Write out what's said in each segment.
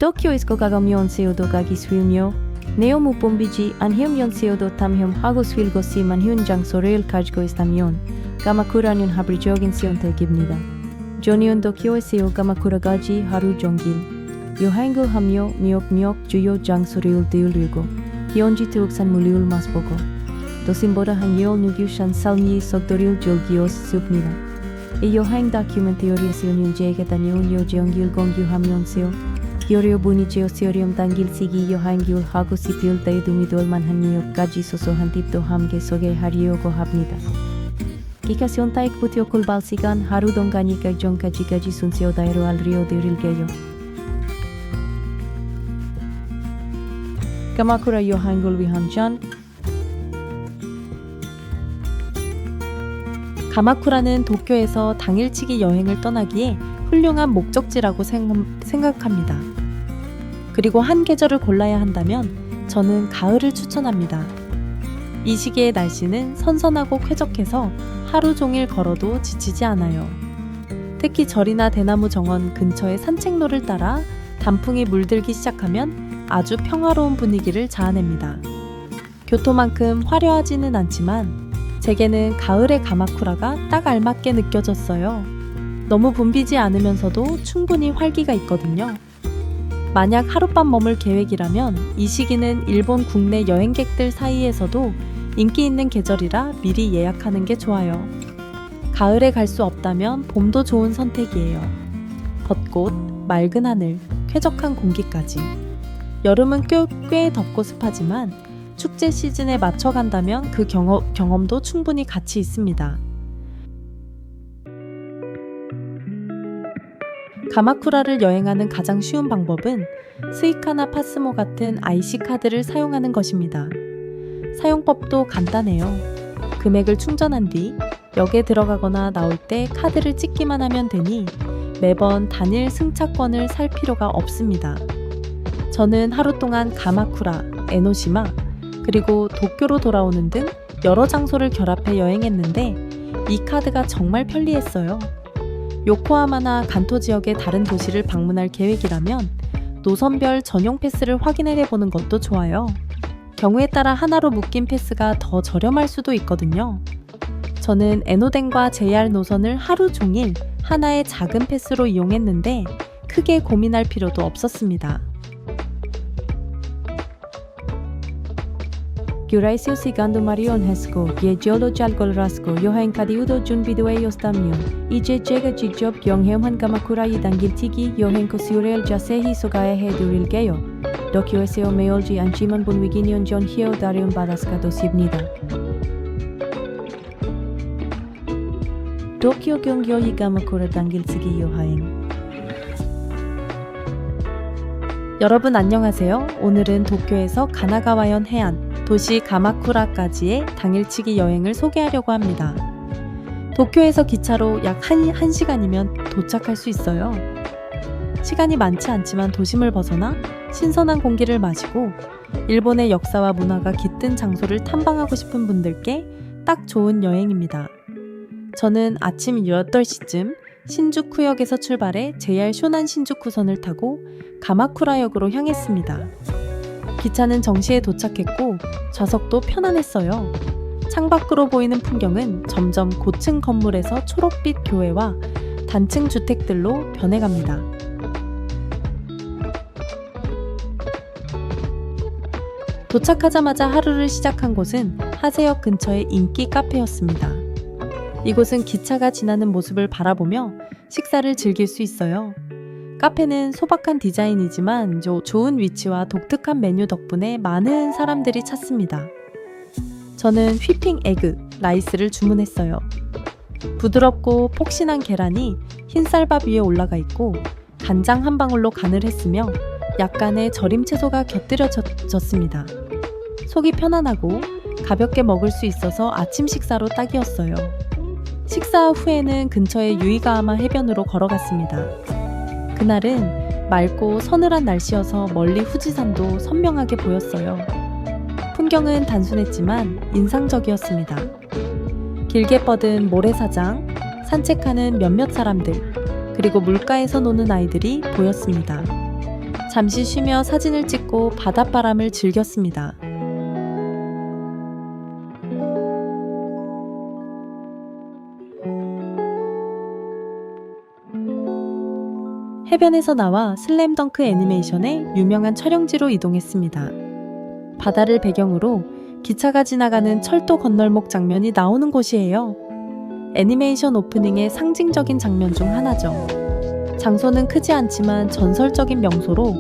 도쿄에서 가가면 세요도 가기 쉬우며 네오무 뽐비지 안히면 세요도 탐형 하고 스윌 것이 만훈 장소를 가지고 있다면 가마쿠라는 하브리적인 선택입니다. 저는 도쿄에서 가마쿠라까지 하루 종일 여행을 하며 미역미역 주요 장소를 들리고 현지 특산 물을 맛보고 도심보다 한 16산 삶의 속도를 즐기었습니다. 이 여행 다큐멘터리에서 현재에 다녀온 여정을 공유하면서 여러분이 제어시오리움 당길치기 여행을 하고 싶을 때 도움이 될 만한 몇 가지 소소한 팁도 함께 소개하려고 합니다. 기가 선택부터 골발 시간 하루 동안이 결정까지까지 순서대로 알려드릴게요. 가마쿠라 여행을 위한 전 가마쿠라는 도쿄에서 당일치기 여행을 떠나기에 훌륭한 목적지라고 생각합니다. 그리고 한 계절을 골라야 한다면 저는 가을을 추천합니다. 이 시기의 날씨는 선선하고 쾌적해서 하루 종일 걸어도 지치지 않아요. 특히 절이나 대나무 정원 근처의 산책로를 따라 단풍이 물들기 시작하면 아주 평화로운 분위기를 자아냅니다. 교토만큼 화려하지는 않지만 제게는 가을의 가마쿠라가 딱 알맞게 느껴졌어요. 너무 붐비지 않으면서도 충분히 활기가 있거든요. 만약 하룻밤 머물 계획이라면 이 시기는 일본 국내 여행객들 사이에서도 인기 있는 계절이라 미리 예약하는 게 좋아요. 가을에 갈 수 없다면 봄도 좋은 선택이에요. 벚꽃, 맑은 하늘, 쾌적한 공기까지. 여름은 꽤 덥고 습하지만 축제 시즌에 맞춰 간다면 그 경험도 충분히 가치 있습니다. 가마쿠라를 여행하는 가장 쉬운 방법은 스이카나 파스모 같은 IC 카드를 사용하는 것입니다. 사용법도 간단해요. 금액을 충전한 뒤 역에 들어가거나 나올 때 카드를 찍기만 하면 되니 매번 단일 승차권을 살 필요가 없습니다. 저는 하루 동안 가마쿠라, 에노시마, 그리고 도쿄로 돌아오는 등 여러 장소를 결합해 여행했는데 이 카드가 정말 편리했어요. 요코하마나 간토 지역의 다른 도시를 방문할 계획이라면 노선별 전용 패스를 확인해보는 것도 좋아요. 경우에 따라 하나로 묶인 패스가 더 저렴할 수도 있거든요. 저는 에노덴과 JR 노선을 하루 종일 하나의 작은 패스로 이용했는데 크게 고민할 필요도 없었습니다. Curaisu sigando Marion Hesco, Yeolo Jalgol Rasco, Yohen Kadiudo Junbidue Yostamyon, 이제 제가 직접 영해한 가마쿠라에 당길치기 여행 코스를 자세히 소개해드릴게요. 도쿄에서 매울지 않지만 분위기는 전혀 다른 바닷가도시입니다. 도쿄 경교의 가마쿠라 당길치기 여행. 여러분 안녕하세요. 오늘은 도쿄에서 가나가와현 해안 도시 가마쿠라까지의 당일치기 여행을 소개하려고 합니다. 도쿄에서 기차로 약 1시간이면 도착할 수 있어요. 시간이 많지 않지만 도심을 벗어나 신선한 공기를 마시고 일본의 역사와 문화가 깃든 장소를 탐방하고 싶은 분들께 딱 좋은 여행입니다. 저는 아침 8시쯤 신주쿠역에서 출발해 JR 쇼난 신주쿠선을 타고 가마쿠라역으로 향했습니다. 기차는 정시에 도착했고 좌석도 편안했어요. 창밖으로 보이는 풍경은 점점 고층 건물에서 초록빛 교외와 단층 주택들로 변해갑니다. 도착하자마자 하루를 시작한 곳은 하세역 근처의 인기 카페였습니다. 이곳은 기차가 지나는 모습을 바라보며 식사를 즐길 수 있어요. 카페는 소박한 디자인이지만 좋은 위치와 독특한 메뉴 덕분에 많은 사람들이 찾습니다. 저는 휘핑 에그, 라이스를 주문했어요. 부드럽고 폭신한 계란이 흰쌀밥 위에 올라가 있고 간장 한 방울로 간을 했으며 약간의 절임 채소가 곁들여졌습니다. 속이 편안하고 가볍게 먹을 수 있어서 아침 식사로 딱이었어요. 식사 후에는 근처의 유이가하마 해변으로 걸어갔습니다. 그날은 맑고 서늘한 날씨여서 멀리 후지산도 선명하게 보였어요. 풍경은 단순했지만 인상적이었습니다. 길게 뻗은 모래사장, 산책하는 몇몇 사람들, 그리고 물가에서 노는 아이들이 보였습니다. 잠시 쉬며 사진을 찍고 바닷바람을 즐겼습니다. 해변에서 나와 슬램덩크 애니메이션의 유명한 촬영지로 이동했습니다. 바다를 배경으로 기차가 지나가는 철도 건널목 장면이 나오는 곳이에요. 애니메이션 오프닝의 상징적인 장면 중 하나죠. 장소는 크지 않지만 전설적인 명소로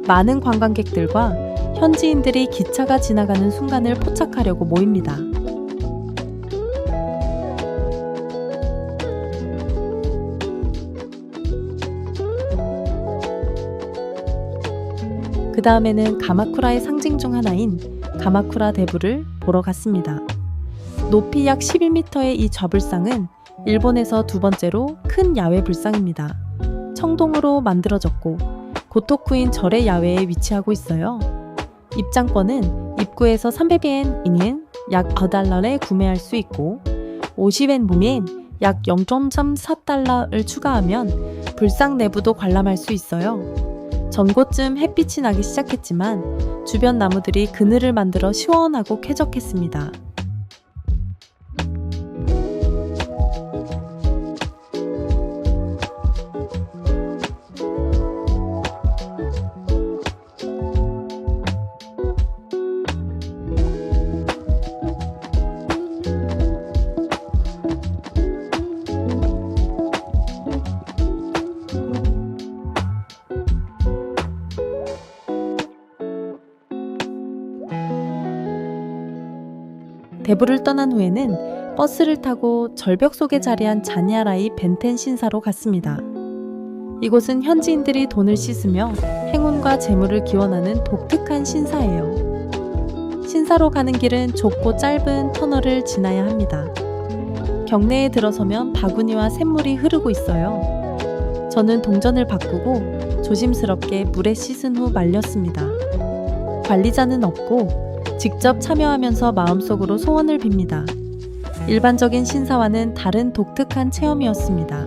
많은 관광객들과 현지인들이 기차가 지나가는 순간을 포착하려고 모입니다. 그 다음에는 가마쿠라의 상징 중 하나인 가마쿠라 대부를 보러 갔습니다. 높이 약 11m의 이 좌불상은 일본에서 두 번째로 큰 야외 불상입니다. 청동으로 만들어졌고 고토쿠인 절의 야외에 위치하고 있어요. 입장권은 입구에서 300엔인 약 9달러에 구매할 수 있고 50엔 부민 약 0.34달러를 추가하면 불상 내부도 관람할 수 있어요. 전곳쯤 햇빛이 나기 시작했지만 주변 나무들이 그늘을 만들어 시원하고 쾌적했습니다. 대부를 떠난 후에는 버스를 타고 절벽 속에 자리한 자니아라이 벤텐 신사로 갔습니다. 이곳은 현지인들이 돈을 씻으며 행운과 재물을 기원하는 독특한 신사예요. 신사로 가는 길은 좁고 짧은 터널을 지나야 합니다. 경내에 들어서면 바구니와 샘물이 흐르고 있어요. 저는 동전을 바꾸고 조심스럽게 물에 씻은 후 말렸습니다. 관리자는 없고 직접 참여하면서 마음속으로 소원을 빕니다. 일반적인 신사와는 다른 독특한 체험이었습니다.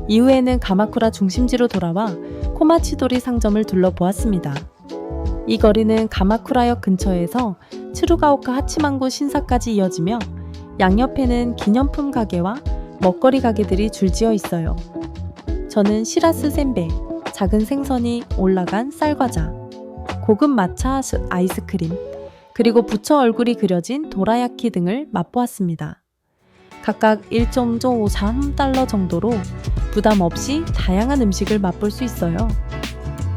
이후에는 가마쿠라 중심지로 돌아와 코마치도리 상점을 둘러보았습니다. 이 거리는 가마쿠라역 근처에서 츠루가오카 하치망구 신사까지 이어지며 양옆에는 기념품 가게와 먹거리 가게들이 줄지어 있어요. 저는 시라스 센베, 작은 생선이 올라간 쌀과자, 고급 마차 아이스크림, 그리고 부처 얼굴이 그려진 도라야키 등을 맛보았습니다. 각각 1.53달러 정도로 부담 없이 다양한 음식을 맛볼 수 있어요.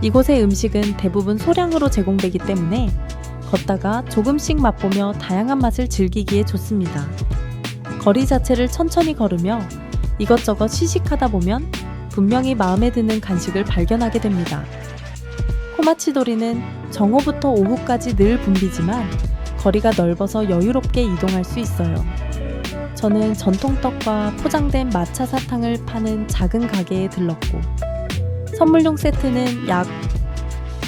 이곳의 음식은 대부분 소량으로 제공되기 때문에 걷다가 조금씩 맛보며 다양한 맛을 즐기기에 좋습니다. 거리 자체를 천천히 걸으며 이것저것 시식하다 보면 분명히 마음에 드는 간식을 발견하게 됩니다. 코마치도리는 정오부터 오후까지 늘 붐비지만 거리가 넓어서 여유롭게 이동할 수 있어요. 저는 전통떡과 포장된 마차 사탕을 파는 작은 가게에 들렀고 선물용 세트는 약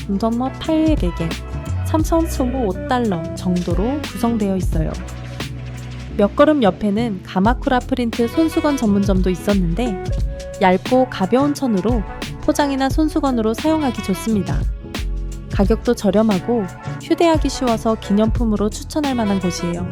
800엔, 3,025달러 정도로 구성되어 있어요. 몇 걸음 옆에는 가마쿠라 프린트 손수건 전문점도 있었는데 얇고 가벼운 천으로 포장이나 손수건으로 사용하기 좋습니다. 가격도 저렴하고 휴대하기 쉬워서 기념품으로 추천할 만한 곳이에요.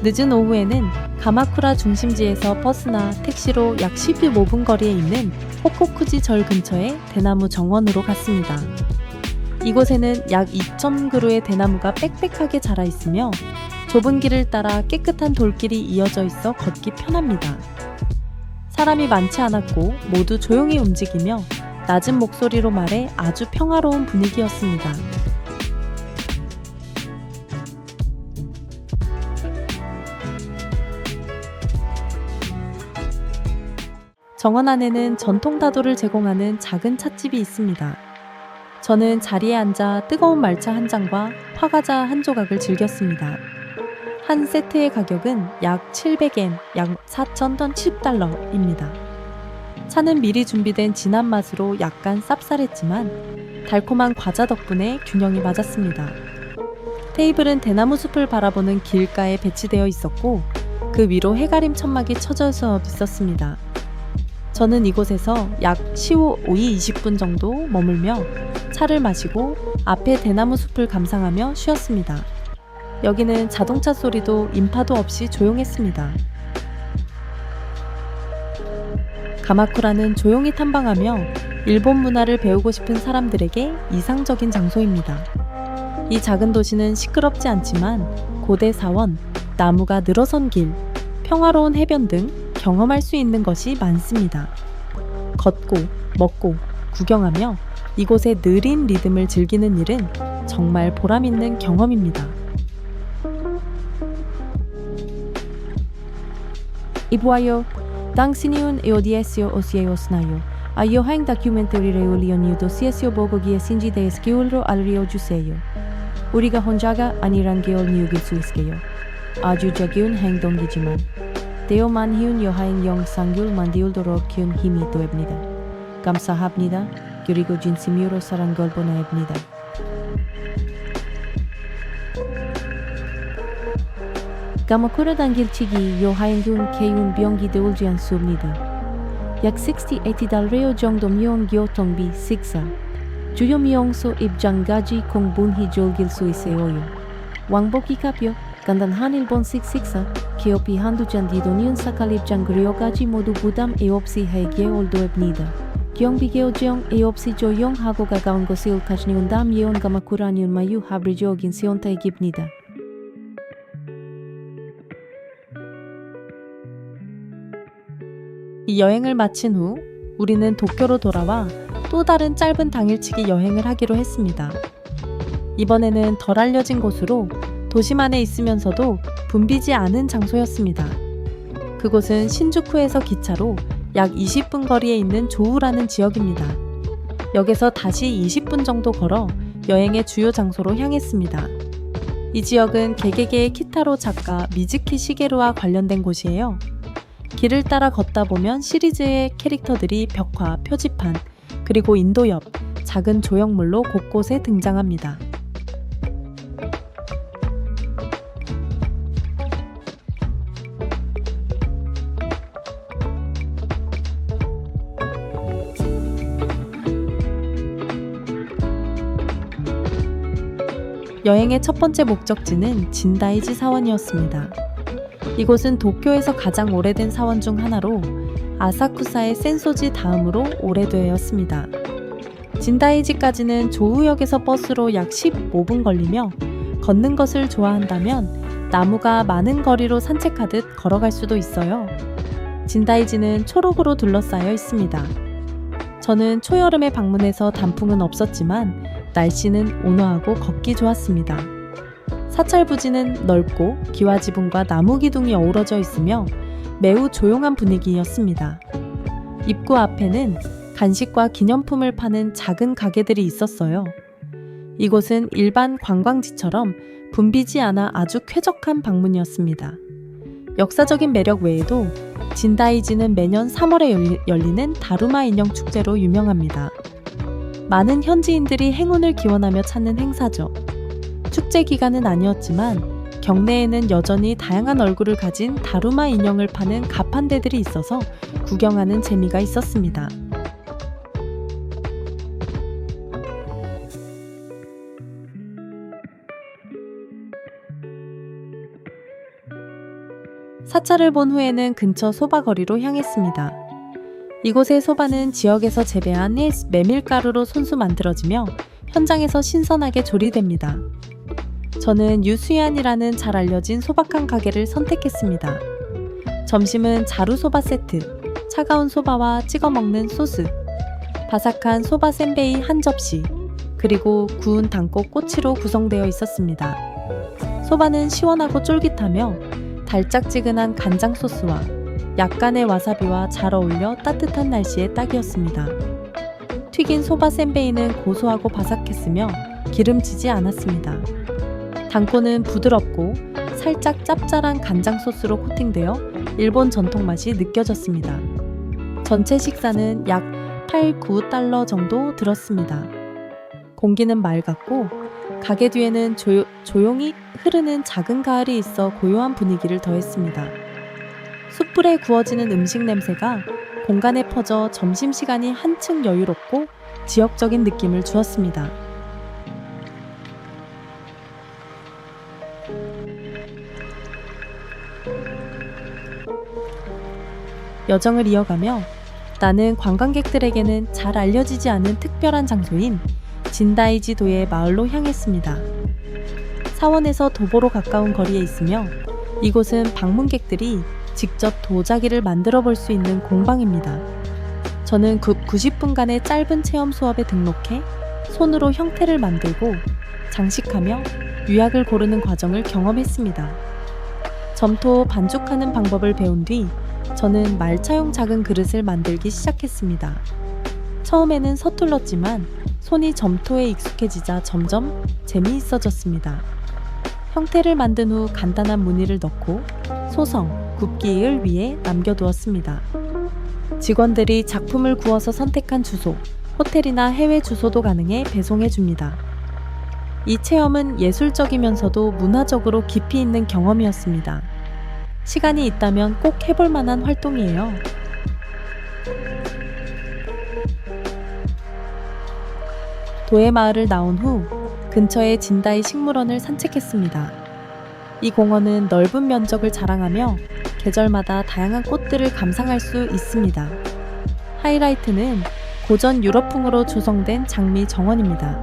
늦은 오후에는 가마쿠라 중심지에서 버스나 택시로 약 15분 거리에 있는 호코쿠지 절 근처의 대나무 정원으로 갔습니다. 이곳에는 약 2,000그루의 대나무가 빽빽하게 자라 있으며 좁은 길을 따라 깨끗한 돌길이 이어져 있어 걷기 편합니다. 사람이 많지 않았고 모두 조용히 움직이며 낮은 목소리로 말해 아주 평화로운 분위기였습니다. 정원 안에는 전통 다도를 제공하는 작은 찻집이 있습니다. 저는 자리에 앉아 뜨거운 말차 한 잔과 화과자 한 조각을 즐겼습니다. 한 세트의 가격은 약 700엔, 약 4,010달러입니다. 차는 미리 준비된 진한 맛으로 약간 쌉쌀했지만 달콤한 과자 덕분에 균형이 맞았습니다. 테이블은 대나무 숲을 바라보는 길가에 배치되어 있었고 그 위로 해가림 천막이 쳐져서 있었습니다. 저는 이곳에서 약 20분 정도 머물며 차를 마시고 앞에 대나무 숲을 감상하며 쉬었습니다. 여기는 자동차 소리도 인파도 없이 조용했습니다. 가마쿠라는 조용히 탐방하며 일본 문화를 배우고 싶은 사람들에게 이상적인 장소입니다. 이 작은 도시는 시끄럽지 않지만 고대 사원, 나무가 늘어선 길, 평화로운 해변 등 경험할 수 있는 것이 많습니다. 걷고, 먹고, 구경하며 이곳의 느린 리듬을 즐기는 일은 정말 보람있는 경험입니다. Ibuayo, 당신이운 에오디에시오 오시에오스나요. A 여행 다큐멘터리를 리오니오 도시에시오 보고기에 신지대에스 기울로 알리오 주세요. 우리가 혼자가 아니란 걸 느낄 수 있게요. 아주 작은 행동이지만 때로만 희운 여행 영상을 만들도록 큰 힘이 됩니다. 감사합니다. 그리고 진심으로 사랑을 보내입니다. 가마쿠라 당길치기 여행은 개운 병기 되지 않습니다. 약 68달러 정도 명 교통비 식사, 주요 명소 입장까지 공분히 즐길 수 있어요. 왕복이 가벼 간단한 일본식 식사, 기업이 한두 잔 디도니은 사칼 입장 그리어까지 모두 부담 없이 해결됩니다. 경비 결정 없이 조용하고 가까운 곳을 가시는 다음 예온 가마쿠라는 마유 합리적인 선택입니다. 이 여행을 마친 후 우리는 도쿄로 돌아와 또 다른 짧은 당일치기 여행을 하기로 했습니다. 이번에는 덜 알려진 곳으로 도심안에 있으면서도 붐비지 않은 장소였습니다. 그곳은 신주쿠에서 기차로 약 20분 거리에 있는 조우라는 지역입니다. 역에서 다시 20분 정도 걸어 여행의 주요 장소로 향했습니다. 이 지역은 개개개의 키타로 작가 미즈키 시게루와 관련된 곳이에요. 길을 따라 걷다 보면 시리즈의 캐릭터들이 벽화, 표지판, 그리고 인도엽, 작은 조형물로 곳곳에 등장합니다. 여행의 첫 번째 목적지는 진다이지 사원이었습니다. 이곳은 도쿄에서 가장 오래된 사원 중 하나로 아사쿠사의 센소지 다음으로 오래되었습니다. 진다이지까지는 조우역에서 버스로 약 15분 걸리며 걷는 것을 좋아한다면 나무가 많은 거리로 산책하듯 걸어갈 수도 있어요. 진다이지는 초록으로 둘러싸여 있습니다. 저는 초여름에 방문해서 단풍은 없었지만 날씨는 온화하고 걷기 좋았습니다. 사찰 부지는 넓고 기와 지붕과 나무 기둥이 어우러져 있으며 매우 조용한 분위기였습니다. 입구 앞에는 간식과 기념품을 파는 작은 가게들이 있었어요. 이곳은 일반 관광지처럼 붐비지 않아 아주 쾌적한 방문이었습니다. 역사적인 매력 외에도 진다이지는 매년 3월에 열리는 다루마 인형 축제로 유명합니다. 많은 현지인들이 행운을 기원하며 찾는 행사죠. 축제 기간은 아니었지만 경내에는 여전히 다양한 얼굴을 가진 다루마 인형을 파는 가판대들이 있어서 구경하는 재미가 있었습니다. 사찰을 본 후에는 근처 소바거리로 향했습니다. 이곳의 소바는 지역에서 재배한 메밀가루로 손수 만들어지며 현장에서 신선하게 조리됩니다. 저는 유수얀이라는 잘 알려진 소박한 가게를 선택했습니다. 점심은 자루소바 세트, 차가운 소바와 찍어 먹는 소스, 바삭한 소바 센베이 한 접시, 그리고 구운 단꽃 꼬치로 구성되어 있었습니다. 소바는 시원하고 쫄깃하며 달짝지근한 간장 소스와 약간의 와사비와 잘 어울려 따뜻한 날씨에 딱이었습니다. 튀긴 소바 센베이는 고소하고 바삭했으며 기름지지 않았습니다. 단꽃은 부드럽고 살짝 짭짤한 간장 소스로 코팅되어 일본 전통 맛이 느껴졌습니다. 전체 식사는 약 8, 9달러 정도 들었습니다. 공기는 맑았고 가게 뒤에는 조용히 흐르는 작은 가을이 있어 고요한 분위기를 더했습니다. 숯불에 구워지는 음식 냄새가 공간에 퍼져 점심시간이 한층 여유롭고 지역적인 느낌을 주었습니다. 여정을 이어가며 나는 관광객들에게는 잘 알려지지 않은 특별한 장소인 진다이지도의 마을로 향했습니다. 사원에서 도보로 가까운 거리에 있으며 이곳은 방문객들이 직접 도자기를 만들어 볼 수 있는 공방입니다. 저는 90분간의 짧은 체험 수업에 등록해 손으로 형태를 만들고 장식하며 유약을 고르는 과정을 경험했습니다. 점토 반죽하는 방법을 배운 뒤 저는 말차용 작은 그릇을 만들기 시작했습니다. 처음에는 서툴렀지만 손이 점토에 익숙해지자 점점 재미있어졌습니다. 형태를 만든 후 간단한 무늬를 넣고 소성, 굽기를 위해 남겨두었습니다. 직원들이 작품을 구워서 선택한 주소, 호텔이나 해외 주소도 가능해 배송해줍니다. 이 체험은 예술적이면서도 문화적으로 깊이 있는 경험이었습니다. 시간이 있다면 꼭 해볼 만한 활동이에요. 도에 마을을 나온 후 근처의 진다이 식물원을 산책했습니다. 이 공원은 넓은 면적을 자랑하며 계절마다 다양한 꽃들을 감상할 수 있습니다. 하이라이트는 고전 유럽풍으로 조성된 장미 정원입니다.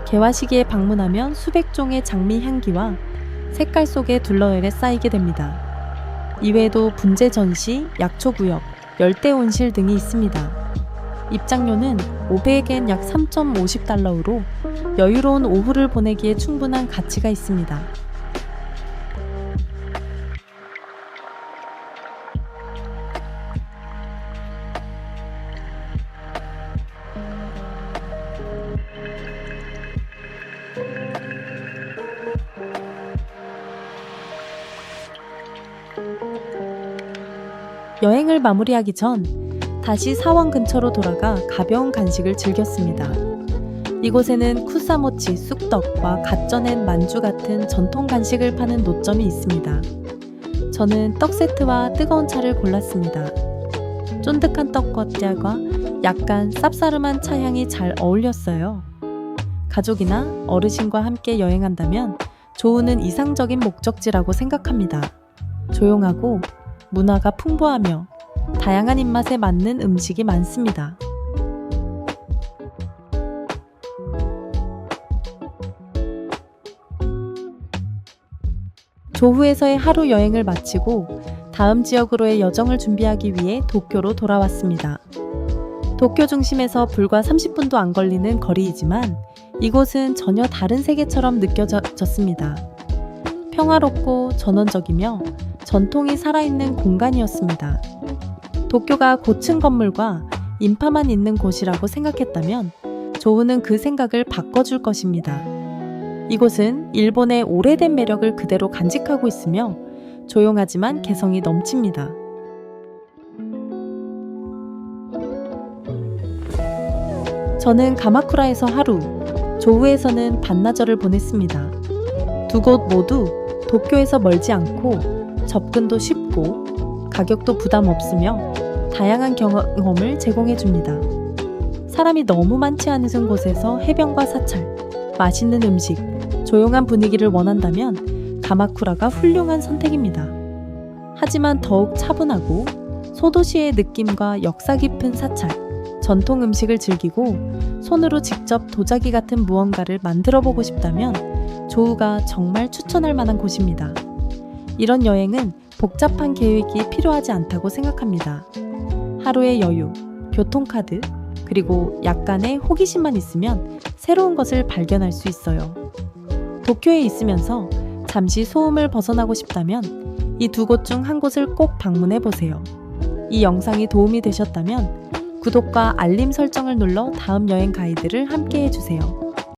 개화 시기에 방문하면 수백 종의 장미 향기와 색깔 속에 둘러싸게 쌓이게 됩니다. 이외에도 분재 전시, 약초 구역, 열대 온실 등이 있습니다. 입장료는 500엔 약 3.50달러로 여유로운 오후를 보내기에 충분한 가치가 있습니다. 여행을 마무리하기 전 다시 사원 근처로 돌아가 가벼운 간식을 즐겼습니다. 이곳에는 쿠사모치, 쑥떡과 갓 쪄낸 만주 같은 전통 간식을 파는 노점이 있습니다. 저는 떡 세트와 뜨거운 차를 골랐습니다. 쫀득한 떡겉과 약간 쌉싸름한 차향이 잘 어울렸어요. 가족이나 어르신과 함께 여행한다면 조우는 이상적인 목적지라고 생각합니다. 조용하고 문화가 풍부하며 다양한 입맛에 맞는 음식이 많습니다. 조후에서의 하루 여행을 마치고 다음 지역으로의 여정을 준비하기 위해 도쿄로 돌아왔습니다. 도쿄 중심에서 불과 30분도 안 걸리는 거리이지만 이곳은 전혀 다른 세계처럼 느껴졌습니다. 평화롭고 전원적이며 전통이 살아있는 공간이었습니다. 도쿄가 고층 건물과 인파만 있는 곳이라고 생각했다면 조우는 그 생각을 바꿔줄 것입니다. 이곳은 일본의 오래된 매력을 그대로 간직하고 있으며 조용하지만 개성이 넘칩니다. 저는 가마쿠라에서 하루, 조우에서는 반나절을 보냈습니다. 두 곳 모두 도쿄에서 멀지 않고 접근도 쉽고 가격도 부담 없으며 다양한 경험을 제공해줍니다. 사람이 너무 많지 않은 곳에서 해변과 사찰, 맛있는 음식, 조용한 분위기를 원한다면 가마쿠라가 훌륭한 선택입니다. 하지만 더욱 차분하고 소도시의 느낌과 역사 깊은 사찰, 전통 음식을 즐기고 손으로 직접 도자기 같은 무언가를 만들어 보고 싶다면 조우가 정말 추천할 만한 곳입니다. 이런 여행은 복잡한 계획이 필요하지 않다고 생각합니다. 하루의 여유, 교통카드, 그리고 약간의 호기심만 있으면 새로운 것을 발견할 수 있어요. 도쿄에 있으면서 잠시 소음을 벗어나고 싶다면 이 두 곳 중 한 곳을 꼭 방문해 보세요. 이 영상이 도움이 되셨다면 구독과 알림 설정을 눌러 다음 여행 가이드를 함께 해주세요.